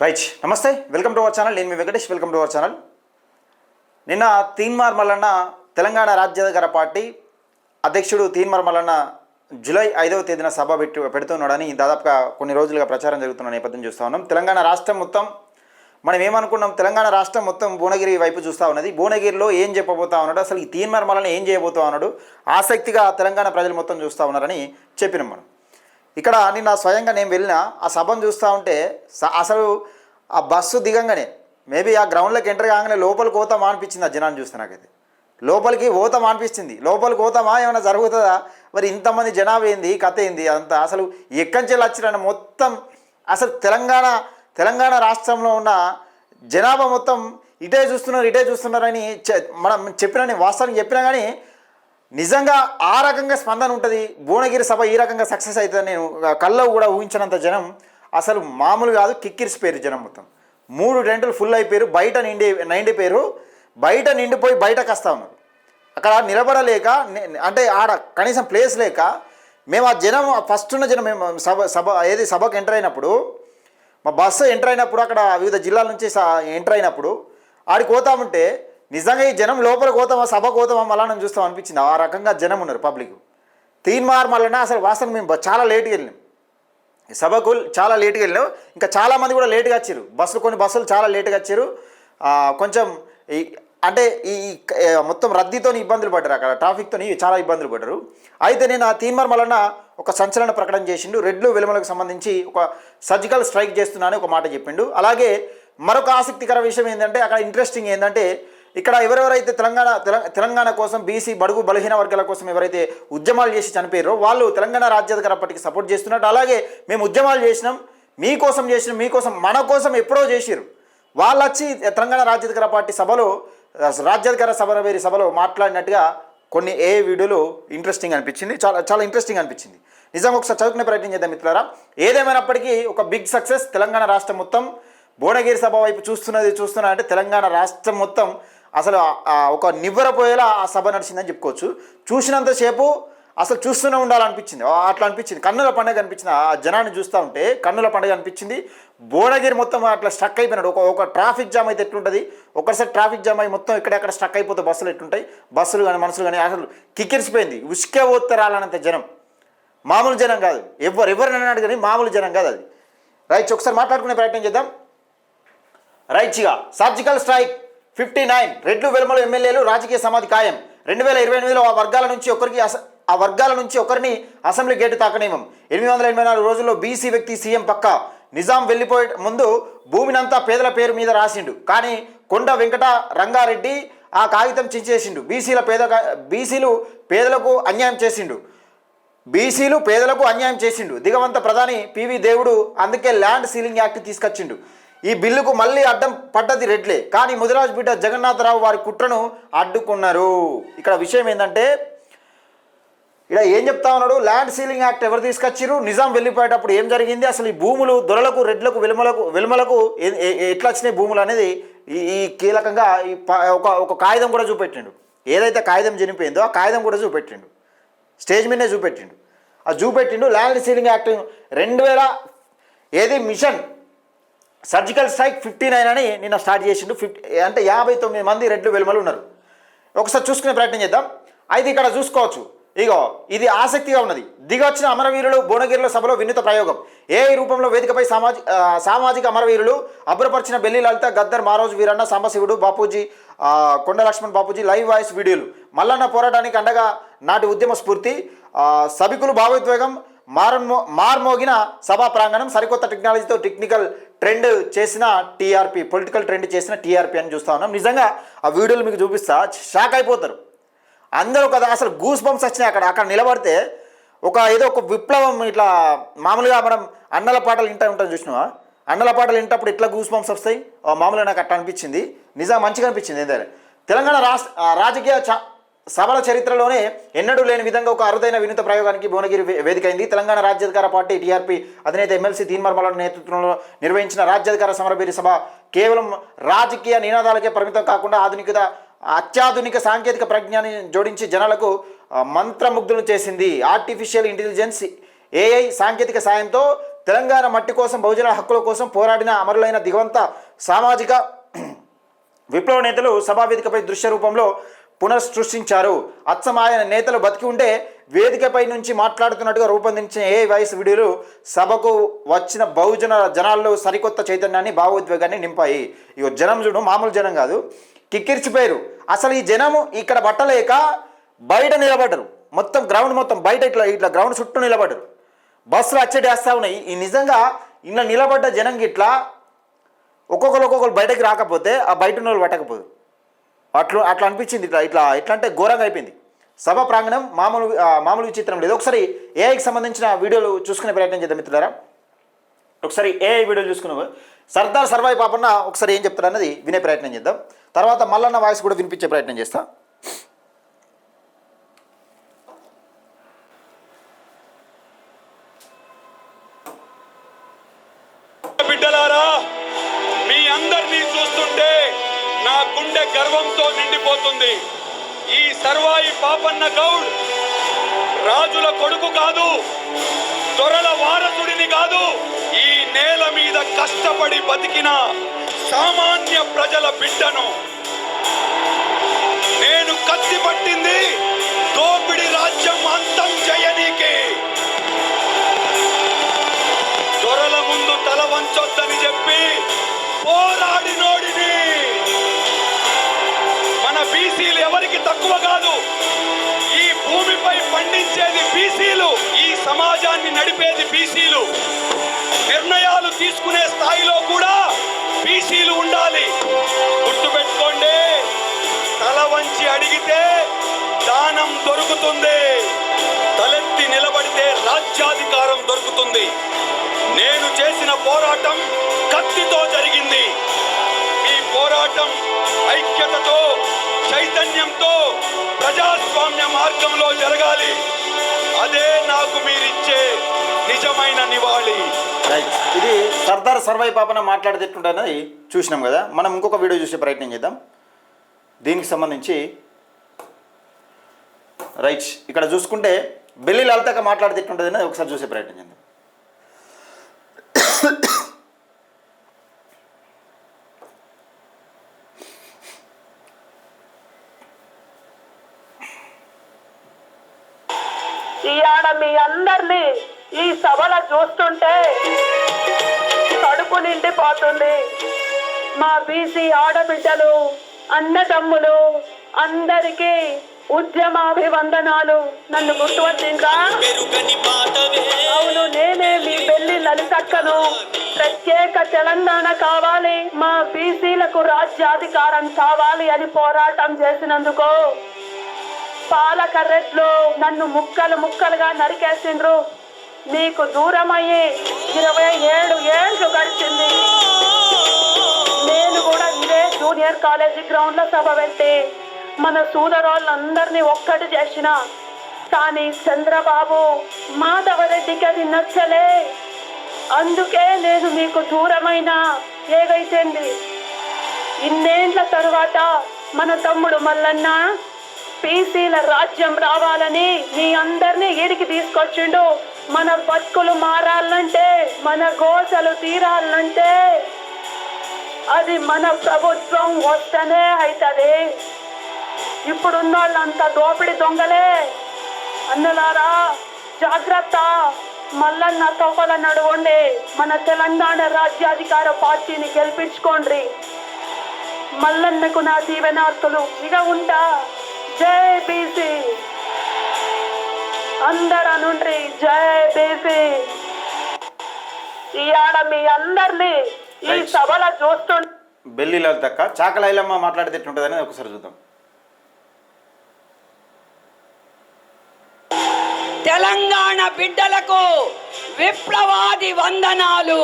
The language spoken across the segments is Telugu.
రైట్, నమస్తే, వెల్కమ్ టు అవర్ ఛానల్. నేను మీ Venkatesh. Welcome to our channel. నిన్న తీన్మార్ మల్లన్న తెలంగాణ రాజ్యాధికార పార్టీ అధ్యక్షుడు తీన్మార్ మల్లన్న జూలై 5వ తేదీన సభ పెడుతున్నాడని దాదాపుగా కొన్ని రోజులుగా ప్రచారం జరుగుతున్న నేపథ్యం చూస్తూ ఉన్నాం. తెలంగాణ రాష్ట్రం మొత్తం మనం ఏమనుకున్నాం, తెలంగాణ రాష్ట్రం మొత్తం భువనగిరి వైపు చూస్తూ ఉన్నది. భువనగిరిలో ఏం చెప్పబోతా ఉన్నాడు, అసలు ఈ తీన్మార్ మల్లన్న ఏం చేయబోతా ఉన్నాడు, ఆసక్తిగా తెలంగాణ ప్రజలు మొత్తం చూస్తూ ఉన్నారని చెప్పినాం మనం. ఇక్కడ నిన్న స్వయంగా నేను వెళ్ళిన ఆ సభను చూస్తూ ఉంటే అసలు ఆ బస్సు దిగంగానే మేబీ ఆ గ్రౌండ్లోకి ఎంటర్ కాగానే లోపలికి పోతామా అనిపించింది. ఆ జనాన్ని చూస్తే నాకైతే లోపలికి పోతామా అనిపించింది. లోపలికి పోతామా ఏమైనా జరుగుతుందా, మరి ఇంతమంది జనాభా ఏంది, కథ ఏంది అంతా, అసలు ఎక్కడి నుంచి వచ్చిన మొత్తం అసలు తెలంగాణ రాష్ట్రంలో ఉన్న జనాభా మొత్తం ఇటే చూస్తున్నారని మనం చెప్పినా, వాస్తవానికి చెప్పినా కానీ నిజంగా ఆ రకంగా స్పందన ఉంటుంది. భువనగిరి సభ ఈ రకంగా సక్సెస్ అవుతుందని నేను కళ్ళకు కూడా ఊహించినంత జనం అసలు మామూలు కాదు. కిక్కిరిసిపోయారు జనం మొత్తం. 3 టెంటులు ఫుల్ అయిపోయారు, బయట నిండిపోయారు. బయట నిండిపోయి బయటకు వస్తూ ఉన్నారు. అక్కడ నిలబడలేక, అంటే ఆడ కనీసం ప్లేస్ లేక మేము ఆ జనం ఫస్ట్ ఉన్న జనం మేము సభకు ఎంటర్ అయినప్పుడు, మా బస్సు ఎంటర్ అయినప్పుడు అక్కడ వివిధ జిల్లాల నుంచి ఎంటర్ అయినప్పుడు ఆడికి పోతామంటే నిజంగా ఈ జనం లోపల పోతామా, సభ పోతామా మళ్ళా నేను చూస్తాం అనిపించింది. ఆ రకంగా జనం ఉన్నారు పబ్లిక్. తీన్మార్ మల్లన్న అసలు వాస్తవం మేము చాలా లేట్గా వెళ్ళినాం సభకు, చాలా లేట్గా వెళ్ళినాం. ఇంకా చాలామంది కూడా లేట్గా వచ్చారు. కొన్ని బస్సులు చాలా లేట్గా వచ్చారు. కొంచెం అంటే ఈ మొత్తం రద్దీతో ఇబ్బందులు పడ్డారు, అక్కడ ట్రాఫిక్తో చాలా ఇబ్బందులు పడ్డారు. అయితే నేను ఆ తీన్మార్ మల్లన్న ఒక సంచలన ప్రకటన చేసిండు. రెడ్లు వెలుమలకు సంబంధించి ఒక సర్జికల్ స్ట్రైక్ చేస్తున్నానని ఒక మాట చెప్పిండు. అలాగే మరొక ఆసక్తికర విషయం ఏంటంటే, అక్కడ ఇంట్రెస్టింగ్ ఏంటంటే, ఇక్కడ ఎవరెవరైతే తెలంగాణ కోసం బీసీ బడుగు బలహీన వర్గాల కోసం ఎవరైతే ఉద్యమాలు చేసి చనిపోయారో వాళ్ళు తెలంగాణ రాజ్యాధికార పార్టీకి సపోర్ట్ చేస్తున్నట్టు, అలాగే మేము ఉద్యమాలు చేసినాం, మీకోసం మన కోసం ఎప్పుడో చేసిరు, వాళ్ళు వచ్చి తెలంగాణ రాజ్యాధికార పార్టీ సభలో రాజ్యాధికార సభలో మాట్లాడినట్టుగా కొన్ని వీడియోలు ఇంట్రెస్టింగ్ అనిపించింది. చాలా ఇంట్రెస్టింగ్ అనిపించింది. నిజంగా ఒకసారి చదువుకునే ప్రయత్నం చేద్దాం మిత్రులారా. ఏదేమైనప్పటికీ ఒక బిగ్ సక్సెస్. తెలంగాణ రాష్ట్రం మొత్తం భువనగిరి సభ వైపు చూస్తున్నా అంటే తెలంగాణ రాష్ట్రం మొత్తం అసలు ఒక నివ్వెరపోయేలా ఆ సభ నడిచిందని చెప్పుకోవచ్చు. చూసినంతసేపు అసలు చూస్తూనే ఉండాలనిపించింది. అట్లా అనిపించింది. కన్నుల పండుగ అనిపించింది. ఆ జనాన్ని చూస్తూ ఉంటే కన్నుల పండుగ అనిపించింది. భువనగిరి మొత్తం అట్లా స్ట్రక్ అయిపోయినాడు. ఒక ట్రాఫిక్ జామ్ అయితే ఎట్లుంటుంది, ఒకసారి ట్రాఫిక్ జామ్ అయి మొత్తం ఎక్కడెక్కడ స్ట్రక్ అయిపోతే బస్సులు ఎట్లుంటాయి, బస్సులు కానీ మనుషులు కానీ అసలు కిక్కిరిసిపోయింది. ఉసుకే పోతే రాలనంత జనం, మామూలు జనం కాదు. ఎవరిని అన్నాడు కానీ మామూలు జనం కాదు అది. రైట్, ఒకసారి మాట్లాడుకునే ప్రయత్నం చేద్దాం. రైట్గా సర్జికల్ స్ట్రైక్ 59 రెడ్లు వెలుమల ఎమ్మెల్యేలు రాజకీయ సమాధి ఖాయం. 2028లో ఆ వర్గాల నుంచి ఒకరిని అసెంబ్లీ గేటు తాకనివ్వం. 884 రోజుల్లో బీసీ వ్యక్తి సీఎం పక్క. నిజాం వెళ్ళిపోయే ముందు భూమినంతా పేదల పేరు మీద రాసిండు, కానీ కొండ వెంకట రంగారెడ్డి ఆ కాగితం చించేసిండు. బీసీలు పేదలకు అన్యాయం చేసిండు. దిగవంత ప్రధాని పివి దేవుడు అందుకే ల్యాండ్ సీలింగ్ యాక్ట్ తీసుకొచ్చిండు. ఈ బిల్లుకు మళ్ళీ అడ్డం పడ్డది రెడ్లే, కానీ ముదిరాజు బిడ్డ జగన్నాథరావు వారి కుట్రను అడ్డుకున్నారు. ఇక్కడ విషయం ఏంటంటే, ఇక్కడ ఏం చెప్తా ఉన్నాడు, ల్యాండ్ సీలింగ్ యాక్ట్ ఎవరు తీసుకొచ్చిరు, నిజాం వెళ్ళిపోయేటప్పుడు ఏం జరిగింది, అసలు ఈ భూములు దొరలకు రెడ్లకు వెలుమలకు ఎట్లా వచ్చినాయి భూములు అనేది ఈ కీలకంగా ఒక కాగితం కూడా చూపెట్టిండు. ఏదైతే కాగితం చనిపోయిందో ఆ కాగితం కూడా చూపెట్టిండు, స్టేజ్ మీదనే చూపెట్టిండు. Land ceiling act 2000 mission surgical strike 59 అని నిన్న స్టార్ట్ చేసిండు. 59 మంది రెడ్లు వెలుమలు ఉన్నారు. ఒకసారి చూసుకునే ప్రయత్నం చేద్దాం. అయితే ఇక్కడ చూసుకోవచ్చు, ఇగో ఇది ఆసక్తిగా ఉన్నది. దిగొచ్చిన అమరవీరులు భువనగిరిలో సభలో వినూత ప్రయోగం. రూపంలో వేదికపై సామాజిక అమరవీరులు అభ్రపరిచిన బెల్లి లలిత, గద్దర్, మారోజు వీరన్న, సాంబశివుడు, బాపూజీ, కొండ లక్ష్మణ్ బాపూజీ లైవ్ వాయిస్ వీడియోలు. మల్లన్న పోరాటానికి అండగా నాటి ఉద్యమ స్ఫూర్తి. సభికులు భావోద్వేగం మార్మోగిన సభా ప్రాంగణం. సరికొత్త టెక్నాలజీతో పొలిటికల్ ట్రెండ్ చేసిన టీఆర్పీ అని చూస్తూ ఉన్నాం. నిజంగా ఆ వీడియోలు మీకు చూపిస్తా, షాక్ అయిపోతారు అందరూ కదా. అసలు గూస్ బంప్స్ వచ్చినాయి. అక్కడ నిలబడితే ఏదో ఒక విప్లవం. ఇట్లా మామూలుగా మనం అన్నల పాటలు ఉంటాం చూసినావా, అన్నల పాటలు వింటప్పుడు ఇట్లా గూస్ బంప్స్ వస్తాయి. మామూలుగా నాకు అట్లా అనిపించింది. నిజంగా మంచిగా అనిపించింది. ఏంటంటే తెలంగాణ రాజకీయ సభల చరిత్రలోనే ఎన్నడూ లేని విధంగా ఒక అరుదైన వినూత ప్రయోగానికి భువనగిరి వేదికైంది. తెలంగాణ రాజ్యాధికార పార్టీ టీఆర్పీ అధినేత ఎమ్మెల్సీ తీన్మార్ మల్లన్న నేతృత్వంలో నిర్వహించిన రాజ్యాధికార సమరభేరి సభ కేవలం రాజకీయ నినాదాలకే పరిమితం కాకుండా అత్యాధునిక సాంకేతిక ప్రజ్ఞాన్ని జోడించి జనాలకు మంత్రముగ్ధులను చేసింది. ఆర్టిఫిషియల్ ఇంటెలిజెన్స్ ఏఐ సాంకేతిక సాయంతో తెలంగాణ మట్టి కోసం, బహుజన హక్కుల కోసం పోరాడిన అమరులైన దిగవంత సామాజిక విప్లవ నేతలు సభావేదికపై దృశ్య రూపంలో పునఃసృష్టించారు. అచ్చం ఆయన నేతలు బతికి ఉంటే వేదికపై నుంచి మాట్లాడుతున్నట్టుగా రూపొందించిన ఏ వాయిస్ వీడియోలు సభకు వచ్చిన బహుజన జనాల్లో సరికొత్త చైతన్యాన్ని, భావోద్వేగాన్ని నింపాయి. ఇక జనం చూడు, మామూలు జనం కాదు, కిక్కిరిచిపోయారు. అసలు ఈ జనం ఇక్కడ పట్టలేక బయట నిలబడ్డరు. మొత్తం గ్రౌండ్ మొత్తం బయట ఇట్లా ఇట్లా గ్రౌండ్ చుట్టూ నిలబడ్డరు. బస్సులు అచ్చటేస్తూ ఉన్నాయి. ఈ నిజంగా ఇలా నిలబడ్డ జనం ఇట్లా ఒక్కొక్కరు బయటకు రాకపోతే ఆ బయట ఉన్న వాళ్ళు పట్టకపోదు. అట్లా అనిపించింది. ఇట్లా అంటే ఘోరంగా అయిపోయింది. సభ ప్రాంగణం మామూలు విచిత్రం లేదు. ఒకసారి ఏఐకి సంబంధించిన వీడియోలు చూసుకునే ప్రయత్నం చేద్దాం మిత్రులారా. ఒకసారి ఏఐ వీడియోలు చూసుకున్నాము. సర్దార్ సర్వాయి పాపన్న ఒకసారి ఏం చెప్తారు అన్నది వినే ప్రయత్నం చేద్దాం. తర్వాత మల్లన్న వాయిస్ కూడా వినిపించే ప్రయత్నం చేస్తా. బిడ్డలారా, మీ అందరినీ చూస్తుంటే నా గుండె గర్వంతో నిండిపోతుంది. ఈ సర్వాయి పాపన్న గౌడ్ రాజుల కొడుకు కాదు, దొరల వారసుడిని కాదు, ఈ నేల మీద కష్టపడి బతికిన సామాన్య ప్రజల బిడ్డను. నేను కత్తి పట్టింది దోపిడి రాజ్యం అంతం చేయనీకి. దొరల ముందు తల వంచొద్దని చెప్పి పోరాడినోడిని. మన బీసీలు ఎవరికి తక్కువ కాదు. ఈ భూమిపై పండించేది బీసీలు, ఈ సమాజాన్ని నడిపేది బీసీలు. నిర్ణయాలు తీసుకునే స్థాయిలో కూడా బీసీలు ఉండాలి. గుర్తుపెట్టుకోండి, తల వంచి అడిగితే దానం దొరుకుతుంది, తలెత్తి నిలబడితే రాజ్యాధికారం దొరుకుతుంది. నేను చేసిన పోరాటం కత్తితో జరిగింది. ఈ పోరాటం ఐక్యతతో, చైతన్యంతో, ప్రజాస్వామ్య మార్గంలో జరగాలి. అదే నాకు మీరిచ్చే నిజమైన నివాళి. ఇది సర్దార్ సర్వాయి పాపన మాట్లాడేటట్టుంటన్నది చూసినాం కదా. మనం ఇంకొక వీడియో చూసే ప్రయత్నం చేద్దాం దీనికి సంబంధించి. రైట్, ఇక్కడ చూసుకుంటే బెల్లి లలితగా మాట్లాడేటట్టుంటుంది అనేది ఒకసారి చూసే ప్రయత్నం చేద్దాం. ఈయాడ మీ అందరినీ ఈ సభలో చూస్తుంటే కడుపు నిండిపోతుంది. మా బీసీ ఆడబిడ్డలు, అన్నదమ్ములు అందరికీ ఉద్యమాభివందనాలు. నన్ను గుర్తువచ్చిందా? అవును, నేనే మీ బెల్లి లలితక్కను. ప్రత్యేక తెలంగాణ కావాలి, మా బీసీలకు రాజ్యాధికారం కావాలి అని పోరాటం చేసినందుకు పాలక రెడ్లు నన్ను ముక్కలు ముక్కలుగా నరికేసిండ్రు. మీకు దూరమయ్యి 27 ఏళ్ళు గడిచింది. నేను కూడా ఇదే జూనియర్ కాలేజీ గ్రౌండ్ లో సభ పెట్టి మన సోదరులందరినీ ఒక్కటి చేసిన. కానీ చంద్రబాబు, మాధవరెడ్డికి అది నచ్చలే. అందుకే నేను మీకు దూరమైన ఏగైతేంది. ఇన్నేళ్ల తరువాత మన తమ్ముడు మల్లన్న బీసీల రాజ్యం రావాలని మీ అందరినీ ఈడికి తీసుకొచ్చిండు. మన బతుకులు మారాలంటే, మన గోసలు తీరాలంటే అది మన ప్రభుత్వం వస్తేనే అవుతుంది. ఇప్పుడున్న వాళ్ళంతా దోపిడి దొంగలే. అన్నలారా జాగ్రత్త, మల్లన్న తోకల నడవండి. మన తెలంగాణ రాజ్యాధికార పార్టీని గెలిపించుకోండి. మల్లన్నకు నా దీవెనార్థులు. ఇక ఉంటా. జై బీసీ. అందరూ నుండి జై బీసీ. ఈయాడ మీ అందరినీ ఈ సభలో చూస్తుంటే బెల్లి లలితక్క చాకలైలమ్మ మాట్లాడితే ఎట్లుంటుందని ఒకసారి చూద్దాం. తెలంగాణ బిడ్డలకు విప్లవాది వందనాలు.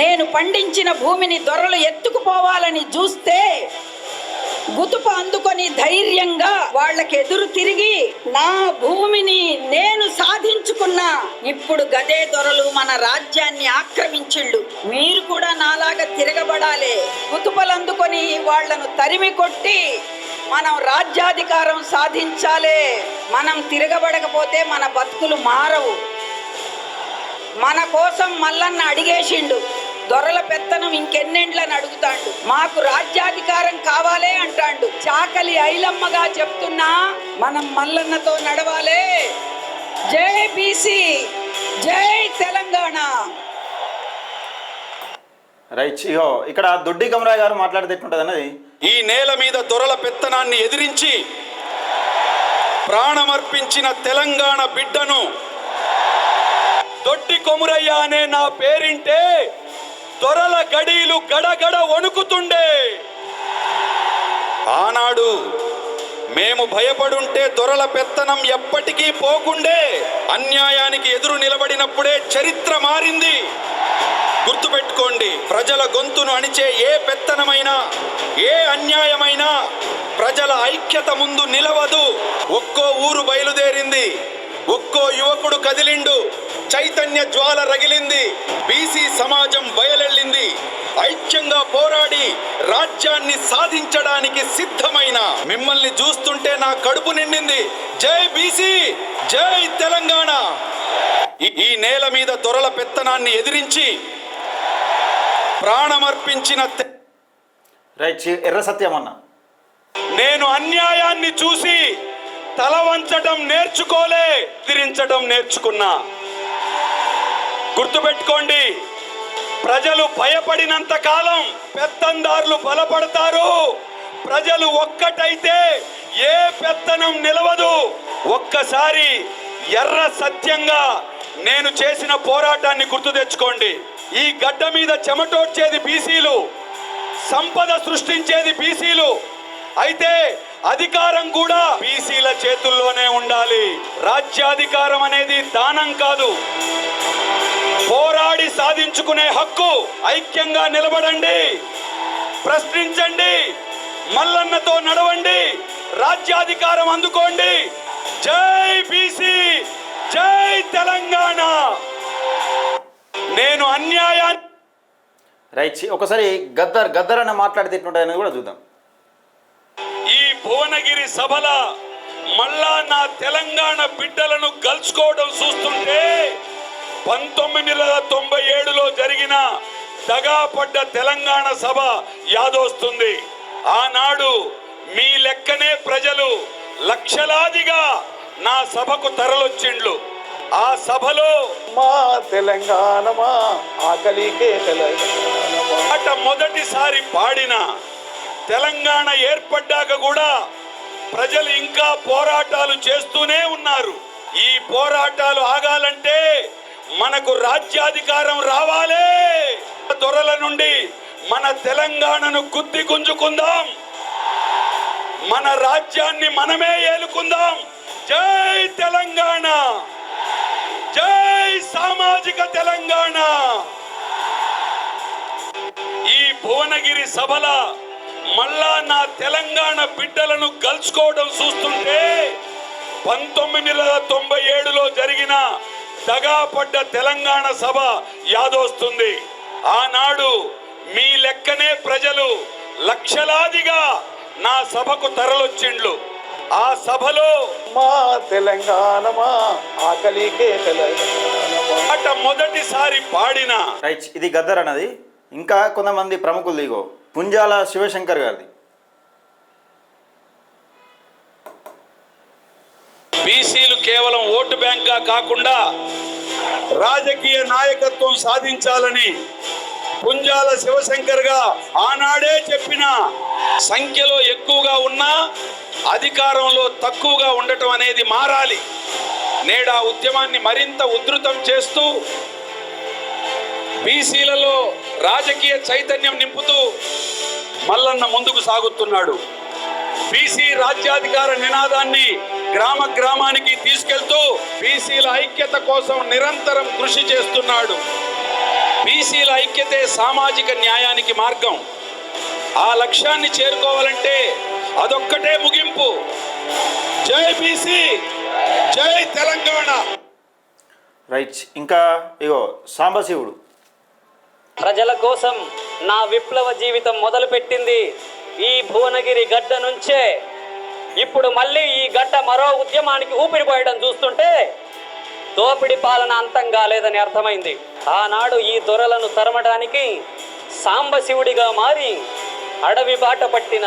నేను పండించిన భూమిని దొరలు ఎత్తుకుపోవాలని చూస్తే గుతుప అందుకొని ధైర్యంగా వాళ్ళకి ఎదురు తిరిగి నా భూమిని నేను సాధించుకున్నా. ఇప్పుడు గదే దొరలు మన రాజ్యాన్ని ఆక్రమించిళ్ళు. మీరు కూడా నాలాగా తిరగబడాలి. గుతుపలు అందుకొని వాళ్లను తరిమి కొట్టి మనం రాజ్యాధికారం సాధించాలే. మనం తిరగబడకపోతే మన బతుకులు మారవు. మన కోసం మల్లన్న అడిగేసిండు, దొరల పెత్తనం ఇంకెన్నెండ్లని అడుగుతాండు, మాకు రాజ్యాధికారం కావాలే అంటాండు. చాకలి ఐలమ్మగా చెప్తున్నా, మనం మల్లన్నతో నడవాలే. జై బీసీ, జై తెలంగాణ. రైట్. ఇగో ఇక్కడ దొడ్డి కమరాయ్ గారు మాట్లాడితే ఎట్లుంటుంది అన్నది. ఈ నేల మీద దొరల పెత్తనాన్ని ఎదిరించి ప్రాణమర్పించిన తెలంగాణ బిడ్డను, దొడ్డి కొమురయ్య అనే నా పేరింటే దొరల గడీలు గడగడ వణుకుతుండే. ఆనాడు మేము భయపడుంటే దొరల పెత్తనం ఎప్పటికీ పోకుండే. అన్యాయానికి ఎదురు నిలబడినప్పుడే చరిత్ర మారింది. గుర్తుపెట్టుకోండి, ప్రజల గొంతును అణిచే ఏ పెత్తనమైనా, ఏ అన్యాయమైనా ప్రజల ఐక్యత ముందు నిలవదు. ఒక్కో ఊరు బయలుదేరింది, ఒక్కో యువకుడు కదిలిండు, చైతన్య జ్వాల రగిలింది, బీసీ సమాజం బయలెళ్ళింది. ఐక్యంగా పోరాడి రాజ్యాన్ని సాధించడానికి సిద్ధమైన మిమ్మల్ని చూస్తుంటే నా కడుపు నిండింది. జై బీసీ, జై తెలంగాణ. ఈ నేల మీద దొరల పెత్తనాన్ని ఎదిరించి ప్రాణమర్పించిన రైట్. ఎర్ర సత్యం అన్న, నేను అన్యాయాన్ని చూసి తల వంచడం నేర్చుకోలే, ఎదిరించడం నేర్చుకున్నా. గుర్తుపెట్టుకోండి, ప్రజలు భయపడినంత కాలం పెత్తందారులు బలపడతారు. ప్రజలు ఒక్కటైతే ఏ పెత్తనం నిలవదు. ఒక్కసారి ఎర్ర సత్యంగా నేను చేసిన పోరాటాన్ని గుర్తు తెచ్చుకోండి. ఈ గడ్డ మీద చెమటోడ్చేది బీసీలు, సంపద సృష్టించేది బీసీలు. అయితే అధికారం కూడా బీసీల చేతుల్లోనే ఉండాలి. రాజ్యాధికారం అనేది దానం కాదు, పోరాడి సాధించుకునే హక్కు. ఐక్యంగా నిలబడండి, ప్రశ్నించండి, మల్లన్నతో నడవండి, రాజ్యాధికారం అందుకోండి. జై బీసీ, జై తెలంగాణ. నేను అన్యాయాన్ని రైట్. ఒకసారి గద్దర్ అని మాట్లాడితే ఎట్లుంటుందని కూడా చూద్దాం. ఈ భువనగిరి సభల మళ్ళా నా తెలంగాణ బిడ్డలను గెలుచుకోవడం చూస్తుంటే 1997లో జరిగిన దగాపడ్డ తెలంగాణ సభ యాదొస్తుంది. ఆనాడు మీ లెక్కనే ప్రజలు లక్షలాదిగా నా సభకు తరలొచ్చిండ్లు. ఆ సభలో మా తెలంగాణ మా ఆకలికే పాట మొదటిసారి పాడిన, తెలంగాణ ఏర్పడ్డాక కూడా ప్రజలు ఇంకా పోరాటాలు చేస్తూనే ఉన్నారు. ఈ పోరాటాలు ఆగాలంటే మనకు రాజ్యాధికారం రావాలే. దొరల నుండి మన తెలంగాణను గుద్ది గుంజుకుందాం, మన రాజ్యాన్ని మనమే ఏలుకుందాం. జై తెలంగాణ, జై సామాజిక తెలంగాణ. ఈ భువనగిరి సభల మళ్ళా నా తెలంగాణ బిడ్డలను గెలుచుకోవడం చూస్తుంటే 1997లో జరిగిన దగాపడ్డ తెలంగాణ సభ యాదొస్తుంది. ఆనాడు మీ లెక్కనే ప్రజలు లక్షలాదిగా నా సభకు తరలొచ్చిండ్లు. ఆ సభలో మా తెలంగాణ మా ఆకలికే పాట మొదటిసారి పాడిన. రైట్. ఇది గద్దర్ అన్నది. ఇంకా కొంతమంది ప్రముఖులు, ఇగో పుంజాల శివశంకర్ గారిది. బీసీలు కేవలం ఓటు బ్యాంక్ గా కాకుండా రాజకీయ నాయకత్వం సాధించాలని పుంజాల శివశంకర్ గా ఆనాడే చెప్పిన, సంఖ్యలో ఎక్కువగా ఉన్నా అధికారంలో తక్కువగా ఉండటం అనేది మారాలి. నేడా ఉద్యమాన్ని మరింత ఉధృతం చేస్తూ బీసీలలో రాజకీయ చైతన్యం నింపుతూ మల్లన్న ముందుకు సాగుతున్నాడు. బీసీ రాజ్యాధికార నినాదాన్ని గ్రామ గ్రామానికి తీసుకెళ్తూ బీసీల ఐక్యత కోసం నిరంతరం కృషి చేస్తున్నాడు. బీసీల ఐక్యతే సామాజిక న్యాయానికి మార్గం. ఆ లక్ష్యాన్ని చేరుకోవాలంటే అదొక్కటే ముగింపు. జై బీసీ, జై తెలంగాణ. రైట్. ఇంకా ఇగో సాంబశివుడు. ప్రజల కోసం నా విప్లవ జీవితం మొదలుపెట్టింది ఈ భువనగిరి గడ్డ నుంచే. ఇప్పుడు మళ్ళీ ఈ గడ్డ మరో ఉద్యమానికి ఊపిరిపోయడం చూస్తుంటే దోపిడి పాలన అంతం కాలేదని అర్థమైంది. ఆనాడు ఈ దొరలను తరమడానికి సాంబశివుడిగా మారి అడవి బాట పట్టిన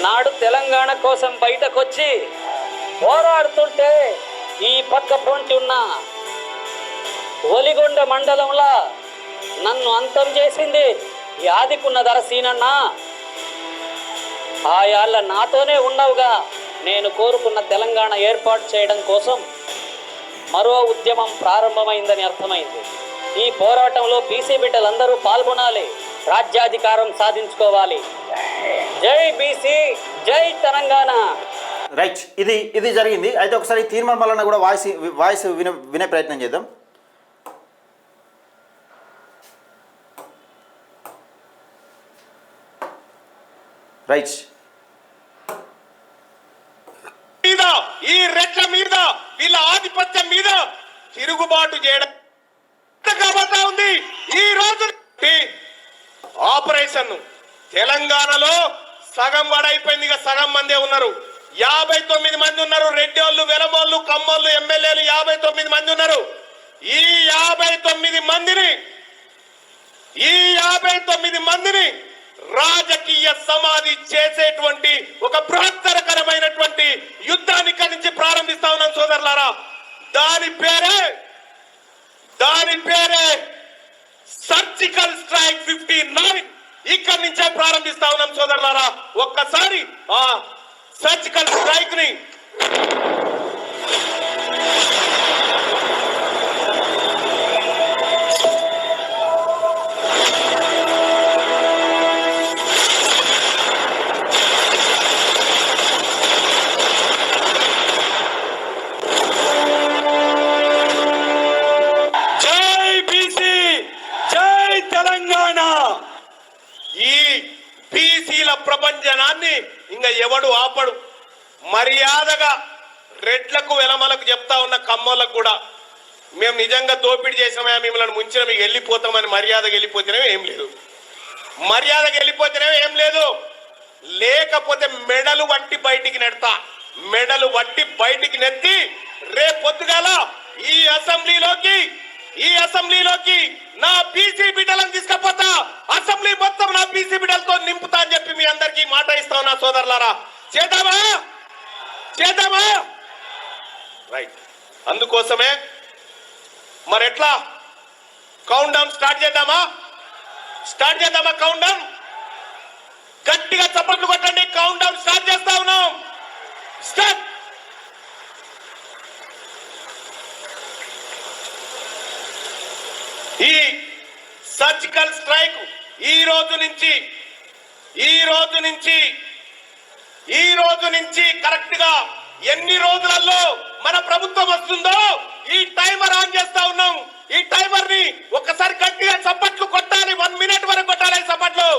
నాడు తెలంగాణ కోసం బయటకొచ్చి పోరాడుతుంటే ఈ పక్క పొంటి ఉన్న ఒలిగొండ మండలంలో నన్ను అంతం చేసింది యాదికున్న ధర సీనన్న. ఆయాళ్ళ నాతోనే ఉన్నావుగా. నేను కోరుకున్న తెలంగాణ ఏర్పాటు చేయడం కోసం మరో ఉద్యమం ప్రారంభమైందని అర్థమైంది. ఈ పోరాటంలో బీసీ బిడ్డలందరూ పాల్గొనాలి, రాజ్యాధికారం సాధించుకోవాలి. జై బీసీ, జై తెలంగాణ. రైట్, ఇది జరిగింది. అయితే ఒకసారి తీర్మార్ మల్లన్న కూడా వాయిస్ వినే ప్రయత్నం చేద్దాం. రైట్, మీద ఈ రెట్ల మీద వీళ్ళ ఆధిపత్యం మీద తిరుగుబాటు చేయడం కాబోతా ఉంది. ఈ రోజు ఆపరేషన్ తెలంగాణలో సగం పడైపోయింది. ఇక సగం మందే ఉన్నారు. 59 మంది ఉన్నారు. రెడ్డోళ్ళు, వెలమోళ్ళు, కమ్మోళ్ళు, ఎమ్మెల్యేలు 59 మంది ఉన్నారు. ఈ 59 మందిని రాజకీయ సమాధి చేసేటువంటి ఒక బృహత్తరకరమైనటువంటి యుద్ధాన్ని ఇక్కడి నుంచి ప్రారంభిస్తా ఉన్నాం సోదరులారా. దాని పేరే సర్జికల్ స్ట్రైక్ 59 ఇక్కడి నుంచే ప్రారంభిస్తా ఉన్నాం సోదరులారా. ఒక్కసారి ఆ సర్జికల్ స్ట్రైక్ ని ప్రపంచనాన్ని ఇంకా ఎవడు ఆపడు. మర్యాదగా రెడ్లకు వెలమలకు చెప్తా ఉన్న కమ్మోళ్ళకు కూడా మేము నిజంగా దోపిడీ చేసినామే, మిమ్మల్ని ముంచిన మీకు వెళ్ళిపోతామని మర్యాదగా వెళ్ళిపోతేనే ఏం లేదు. లేకపోతే మెడలు వట్టి బయటికి నెడతా. మెడలు వట్టి బయటికి నెత్తి రేపొద్దుగాల ఈ అసెంబ్లీలోకి నా బీసీ బిడ్డలను తీసుకపోతా. అసెంబ్లీ మొత్తం నా బీసీ బిడ్డలతో నింపుతా అని చెప్పి మీ అందరికీ మాట ఇస్తా ఉన్నా సోదరులారా. చేద్దామా? రైట్. అందుకోసమే మరి ఎట్లా కౌంట్ డౌన్ స్టార్ట్ చేద్దామా? కౌంట్ డౌన్ గట్టిగా చప్పట్లు కొట్టండి. కౌంట్ డౌన్ స్టార్ట్ చేస్తా ఉన్నాం. స్టార్ట్. ఈ సర్జికల్ స్ట్రైక్ ఈ రోజు నుంచి కరెక్ట్ గా ఎన్ని రోజులలో మన ప్రభుత్వం వస్తుందో ఈ టైమర్ ఆన్ చేస్తా ఉన్నాం. ఈ టైమర్ ని ఒక్కసారి గట్టిగా చప్పట్లు కొట్టాలి. 1 మినిట్ వరకు కొట్టాలి చప్పట్లు.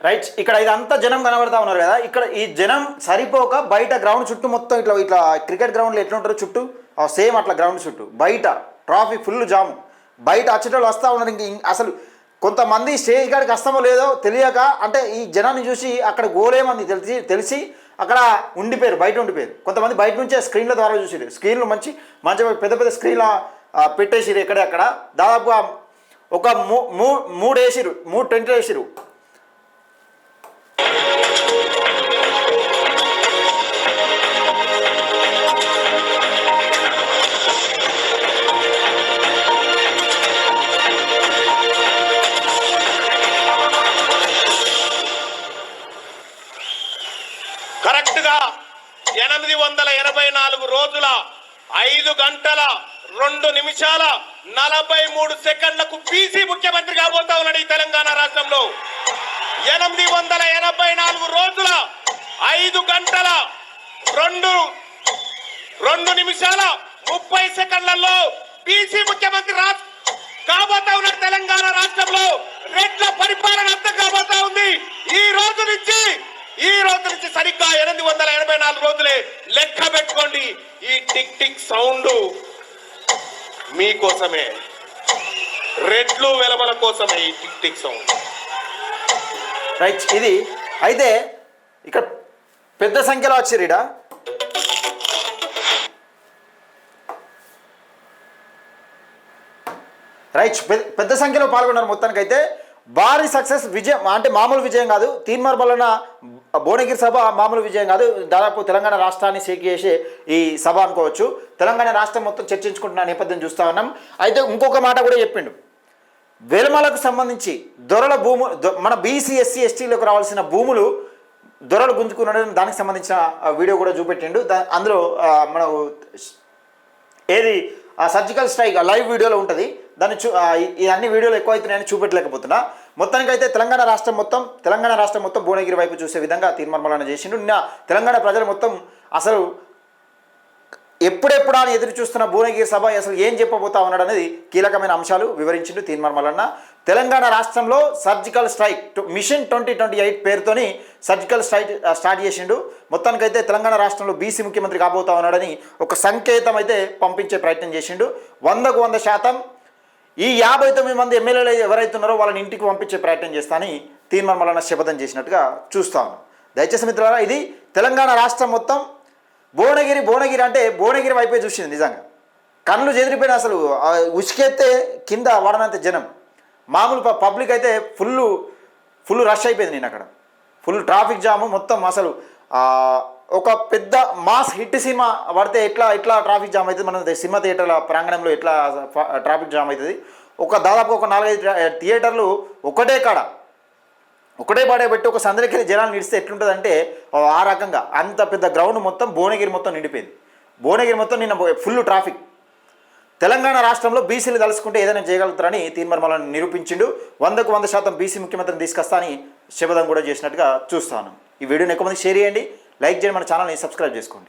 రైట్, ఇక్కడ ఇదంతా జనం కనబడతా ఉన్నారు కదా. ఇక్కడ ఈ జనం సరిపోక బయట గ్రౌండ్ చుట్టూ మొత్తం ఇట్లా క్రికెట్ గ్రౌండ్లో ఎట్లా ఉంటారో చుట్టూ సేమ్ అట్లా గ్రౌండ్ చుట్టూ బయట ట్రాఫిక్ ఫుల్ జాము. బయట వచ్చేటోళ్ళు వస్తూ ఉన్నారు. అసలు కొంతమంది స్టేజ్ కాడికి వస్తామో లేదో తెలియక, అంటే ఈ జనాన్ని చూసి అక్కడ గోలేమంది తెలిసి అక్కడ బయట ఉండిపోయారు. కొంతమంది బయట నుంచే స్క్రీన్ల ద్వారా చూసిరు. స్క్రీన్లు మంచిగా పెద్ద స్క్రీన్ల పెట్టేసిరు. అక్కడ దాదాపుగా ఒక 3 టెంట్లు వేసిరు. 2 నిమిషాల 43 సెకండ్లకు బీసీ ముఖ్యమంత్రి కాబోతా ఉన్నాడు ఈ తెలంగాణ రాష్ట్రంలో. 884 రోజుల 5 గంటల 2 నిమిషాల 30 సెకండ్లలో బీసీ ముఖ్యమంత్రి కాబోతా ఉన్నాడు తెలంగాణ రాష్ట్రంలో. రెడ్ల పరిపాలన అంతం కాబోతా ఉంది. ఈ రోజు నుంచి సరిగ్గా 884 రోజులే లెక్క పెట్టుకోండి. ఈ టిక్ టిక్ సౌండ్ మీకోసమే, రెడ్లు వెలమల కోసమే ఈ టిక్ టిక్ సౌండ్. రైట్. ఇది అయితే ఇక్కడ పెద్ద సంఖ్యలో వచ్చారు ఈడ. రైట్, పెద్ద సంఖ్యలో పాల్గొన్నారు. మొత్తానికైతే భారీ సక్సెస్, విజయం అంటే మామూలు విజయం కాదు. తీన్మార్ మల్లన్న భువనగిరి సభ మామూలు విజయం కాదు. దాదాపు తెలంగాణ రాష్ట్రాన్ని షేక్ చేసే ఈ సభ అనుకోవచ్చు. తెలంగాణ రాష్ట్రం మొత్తం చర్చించుకుంటున్న నేపథ్యం చూస్తూ ఉన్నాం. అయితే ఇంకొక మాట కూడా చెప్పిండు, వెలమలకు సంబంధించి దొరల మన బీసీ ఎస్సీ ఎస్టీలకు రావాల్సిన భూములు దొరలు గుంజుకున్న దానికి సంబంధించిన వీడియో కూడా చూపెట్టిండు. అందులో మన ఏది సర్జికల్ స్ట్రైక్ లైవ్ వీడియోలో ఉంటుంది. దాన్ని ఈ అన్ని వీడియోలు ఎక్కువ అవుతున్నాయని చూపెట్టలేకపోతున్నా. మొత్తానికైతే తెలంగాణ రాష్ట్రం మొత్తం భువనగిరి వైపు చూసే విధంగా తీర్మార్ మల్లన్న చేసిండు. నిన్న తెలంగాణ ప్రజలు మొత్తం అసలు ఎప్పుడెప్పుడా అని ఎదురు చూస్తున్న భువనగిరి సభ అసలు ఏం చెప్పబోతా ఉన్నాడు అనేది కీలకమైన అంశాలు వివరించిండు తీన్మార్ మల్లన్న. తెలంగాణ రాష్ట్రంలో సర్జికల్ స్ట్రైక్ మిషన్ 2028 పేరుతోని సర్జికల్ స్ట్రైక్ స్టార్ట్ చేసిండు. మొత్తానికైతే తెలంగాణ రాష్ట్రంలో బీసీ ముఖ్యమంత్రి కాబోతా ఉన్నాడని ఒక సంకేతం అయితే పంపించే ప్రయత్నం చేసిండు. 100కు 100% ఈ 59 మంది ఎమ్మెల్యేలు ఎవరైతే ఉన్నారో వాళ్ళని ఇంటికి పంపించే ప్రయత్నం చేస్తానని తీన్మార్ మల్లన్న శపథం చేసినట్టుగా చూస్తా ఉన్నాం. దయచేసి మిత్రులారా, ఇది తెలంగాణ రాష్ట్రం మొత్తం భువనగిరి అంటే భువనగిరి వైపే చూసింది. నిజంగా కళ్ళు చెదిరిపోయిన, అసలు ఉసుకెత్తే కింద వాడనంత జనం. మామూలు పబ్లిక్ అయితే ఫుల్ రష్ అయిపోయింది. నేను అక్కడ ఫుల్ ట్రాఫిక్ జాము మొత్తం. అసలు ఒక పెద్ద మాస్ హిట్ సినిమా పడితే ఎట్లా ట్రాఫిక్ జామ్ అవుతుంది, మన సినిమా థియేటర్ల ప్రాంగణంలో ఎట్లా ట్రాఫిక్ జామ్ అవుతుంది. దాదాపు ఒక 4-5 థియేటర్లు ఒకటే బాడే పెట్టి ఒక సందడికి జనాలు నిడిస్తే ఎట్లుంటుందంటే ఆ రకంగా అంత పెద్ద గ్రౌండ్ మొత్తం భువనగిరి మొత్తం నిండిపోయింది. భువనగిరి మొత్తం నిన్న ఫుల్ ట్రాఫిక్. తెలంగాణ రాష్ట్రంలో బీసీలు తలుసుకుంటే ఏదైనా చేయగలుగుతారని తీన్మార్ మల్లన్న నిరూపించిండు. 100కు 100% బీసీ ముఖ్యమంత్రిని తీసుకొస్తా అని శపథం కూడా చేసినట్టుగా చూస్తాను. ఈ వీడియోని ఎక్కువ మంది షేర్ చేయండి, లైక్ చేయండి, మన ఛానల్ని సబ్స్క్రైబ్ చేసుకోండి.